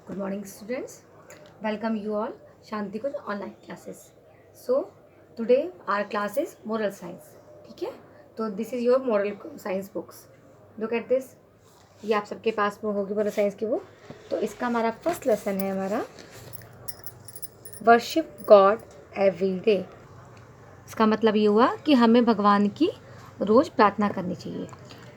Good morning, students. Welcome you all Shanti Kuj online classes. So today our class is moral science. ठीक है, तो this is your moral science books. Look at this. ये आप सबके पास में होगी moral science की book. तो इसका हमारा फर्स्ट लेसन है हमारा वर्शिप गॉड एवरी डे. इसका मतलब ये हुआ कि हमें भगवान की रोज़ प्रार्थना करनी चाहिए.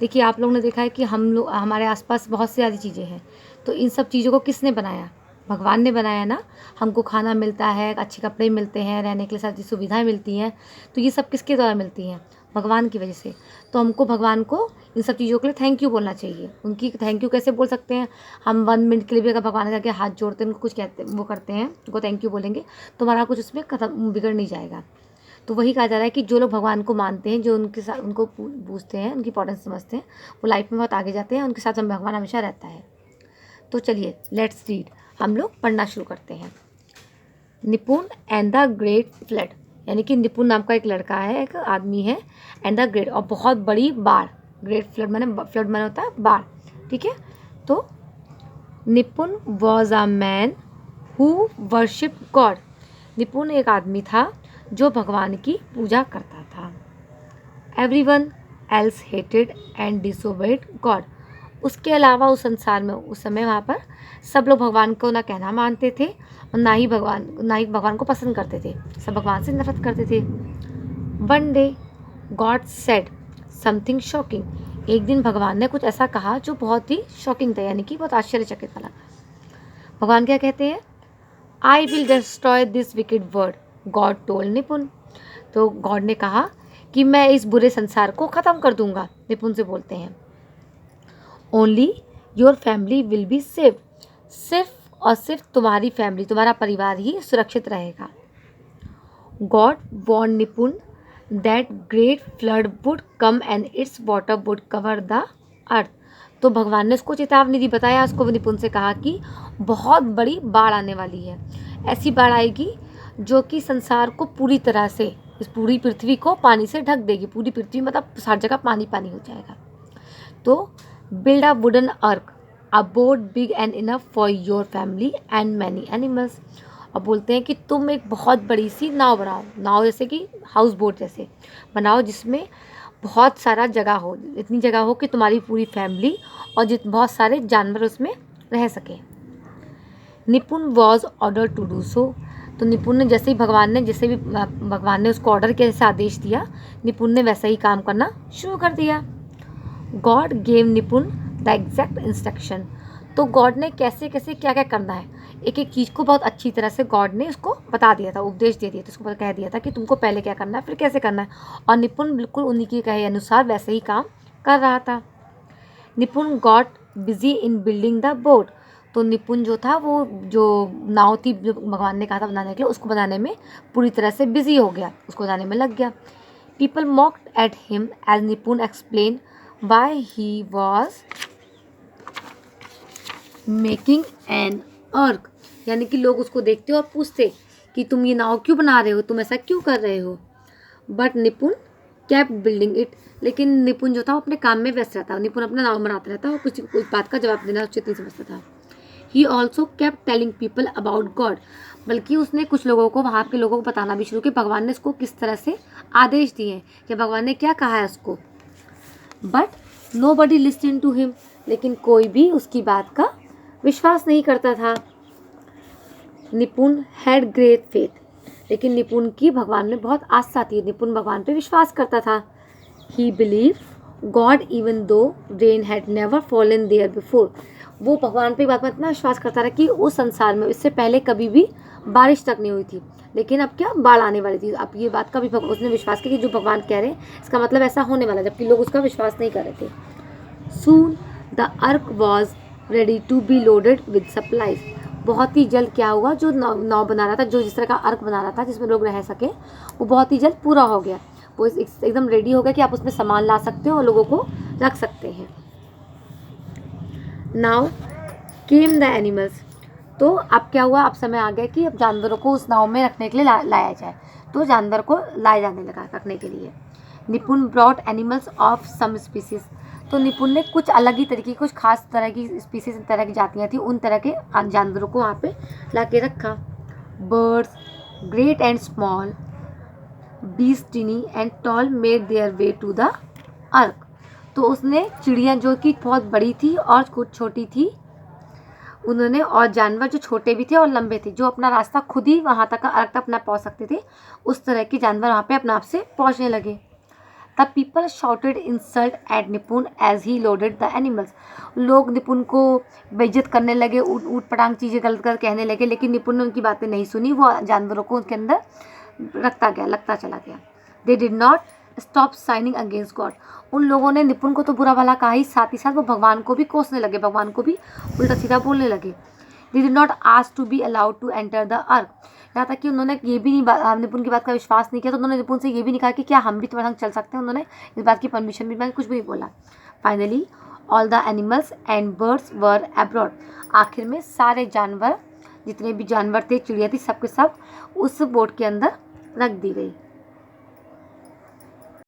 देखिए, आप लोगों ने देखा है कि हम लोग हमारे आसपास बहुत सी सारी चीज़ें हैं, तो इन सब चीज़ों को किसने बनाया? भगवान ने बनाया ना. हमको खाना मिलता है, अच्छे कपड़े मिलते हैं, रहने के लिए सारी सुविधाएं मिलती हैं, तो ये सब किसके द्वारा मिलती हैं? भगवान की वजह से. तो हमको भगवान को इन सब चीज़ों के लिए थैंक यू बोलना चाहिए. उनकी थैंक यू कैसे बोल सकते हैं? हम 1 मिनट के लिए भी अगर भगवान के आगे हाथ जोड़ते हैं, उनको कुछ कहते वो करते हैं, उनको थैंक यू बोलेंगे, तो हमारा कुछ उसमें खत्म बिगड़ नहीं जाएगा. तो वही कहा जा रहा है कि जो लोग भगवान को मानते हैं, जो उनके साथ उनको पूछते हैं, उनकी इंपॉर्टेंस समझते हैं, वो लाइफ में बहुत आगे जाते हैं. उनके साथ हम भगवान हमेशा रहता है. तो चलिए लेट्स रीड. हम लोग पढ़ना शुरू करते हैं. निपुण एंड द ग्रेट फ्लड, यानी कि निपुण नाम का एक लड़का है, एक आदमी है, एंड द ग्रेट और बहुत बड़ी बाढ़. ग्रेट फ्लड माने होता है बाढ़. ठीक है. तो निपुण was a man who worship God. निपुण एक आदमी था जो भगवान की पूजा करता था. Everyone else hated and disobeyed God. उसके अलावा उस संसार में उस समय वहाँ पर सब लोग भगवान को ना कहना मानते थे और ना ही भगवान को पसंद करते थे. सब भगवान से नफरत करते थे. One day God said something shocking. एक दिन भगवान ने कुछ ऐसा कहा जो बहुत ही शॉकिंग था, यानी कि बहुत आश्चर्यचकित वाला. भगवान क्या कहते हैं? I will destroy this wicked world, God told निपुण. तो गॉड ने कहा कि मैं इस बुरे संसार को ख़त्म कर दूंगा. निपुण से बोलते हैं only your family will be save. सिर्फ और सिर्फ तुम्हारी फैमिली, तुम्हारा परिवार ही सुरक्षित रहेगा. गॉड वॉर्न निपुण that great flood would come and it's water would cover the earth. तो भगवान ने उसको चेतावनी दी, बताया उसको, निपुण से कहा कि बहुत बड़ी बाढ़ आने वाली है. ऐसी बाढ़ आएगी जो कि संसार को पूरी तरह से, इस पूरी पृथ्वी को पानी से ढक देगी. पूरी पृथ्वी मतलब हर जगह पानी पानी हो जाएगा. तो बिल्ड अ वुडन अर्क, अ boat big and enough for your family and many animals. और बोलते हैं कि तुम एक बहुत बड़ी सी नाव बनाओ. नाव जैसे कि हाउस बोट जैसे बनाओ, जिसमें बहुत सारा जगह हो, इतनी जगह हो कि तुम्हारी पूरी फैमिली और बहुत सारे जानवर उसमें रह सके. Nipun was order to do so. तो निपुण ने जैसे भी भगवान ने उसको ऑर्डर किया, जैसे आदेश दिया, निपुण ने वैसा ही काम करना शुरू कर दिया. गॉड गेव निपुण द एग्जैक्ट इंस्ट्रक्शन. तो गॉड ने कैसे कैसे क्या क्या करना है, एक एक चीज़ को बहुत अच्छी तरह से गॉड ने उसको बता दिया था, उपदेश दे दिया था, उसको कह दिया था कि तुमको पहले क्या करना है, फिर कैसे करना है. और निपुण बिल्कुल उन्हीं के कहे अनुसार वैसे ही काम कर रहा था. निपुण got busy in building the boat. तो निपुण जो था, वो जो नाव थी जो भगवान ने कहा था बनाने के लिए, उसको बनाने में पूरी तरह से बिजी हो गया, उसको बनाने में लग गया. People mocked at him as Nipun explain why he was making an ark. यानी कि लोग उसको देखते और पूछते कि तुम ये नाव क्यों बना रहे हो, तुम ऐसा क्यों कर रहे हो. बट निपुण केप्ट बिल्डिंग इट. लेकिन निपुण जो था वो अपने काम में व्यस्त रहता. कुछ अपना नाव बनाता रहता और कुछ बात का जवाब देना उचित नहीं समझता था. He also kept telling people about God. बल्कि उसने कुछ लोगों को, वहाँ के लोगों को बताना भी शुरू किया भगवान ने उसको किस तरह से आदेश दिए हैं, कि भगवान ने क्या कहा है उसको. But nobody listen to him. लेकिन कोई भी उसकी बात का विश्वास नहीं करता था. निपुण हैड ग्रेट फेथ. लेकिन निपुण की भगवान में बहुत आस्था थी. निपुण भगवान पे विश्वास करता था. He believe God even though rain had never fallen there before. वो भगवान पे बात में इतना विश्वास करता रहा कि उस संसार में इससे पहले कभी भी बारिश तक नहीं हुई थी, लेकिन अब क्या बाढ़ आने वाली थी. अब ये बात का भी उसने विश्वास किया कि जो भगवान कह रहे हैं इसका मतलब ऐसा होने वाला, जबकि लोग उसका विश्वास नहीं कर रहे थे. Soon the ark was ready to be loaded with supplies. बहुत ही जल्द क्या हुआ, जो नाव बना रहा था, जो जिस तरह का अर्क बना रहा था जिसमें लोग रह सके, वो बहुत ही जल्द पूरा हो गया. वो एकदम रेडी हो गया कि आप उसमें सामान ला सकते हो और लोगों को रख सकते हैं. Now came the animals. तो अब क्या हुआ, अब समय आ गया कि अब जानवरों को उस नाव में रखने के लिए लाया जाए. तो जानवर को लाए जाने लगा रखने के लिए. Nipun brought animals of some species. तो निपुण ने कुछ अलग ही तरीके, कुछ खास तरह की स्पीसीज, तरह की जातियाँ थी, उन तरह के जानवरों को वहाँ पे ला के रखा। Birds great and small, beast tiny and tall made their way to the ark. तो उसने चिड़िया जो कि बहुत बड़ी थी और कुछ छोटी थी उन्होंने, और जानवर जो छोटे भी थे और लंबे थे, जो अपना रास्ता खुद ही वहाँ तक अर्क तक अपना पहुँच सकते थे, उस तरह के जानवर वहाँ पे अपने आप से पहुँचने लगे। The people shouted insult at Nipun as he loaded the animals. लोग निपुण को बेइज्जत करने लगे, ऊट पटांग चीज़ें गलत कर कहने लगे, लेकिन निपुण ने उनकी बातें नहीं सुनी, वो जानवरों को उनके अंदर लगता चला गया। दे did not stop signing against God. उन लोगों ने निपुण को तो बुरा भला कहा ही, साथ वो भगवान को भी कोसने लगे, भगवान को भी उल्टा सीधा बोलने लगे। They did not ask to be allowed to enter the ark. यहाँ तक कि उन्होंने ये भी नहीं, निपुण की बात का विश्वास नहीं किया, तो उन्होंने निपुण से ये भी नहीं कहा कि क्या हम भी तुम्हारे संग चल सकते हैं। उन्होंने इस बात की परमिशन भी मांगी, कुछ भी नहीं बोला। Finally all the animals and birds were abroad. आखिर में सारे जानवर, जितने भी जानवर थे, चिड़िया थी, सब के सब उस बोट के अंदर रख दी गई।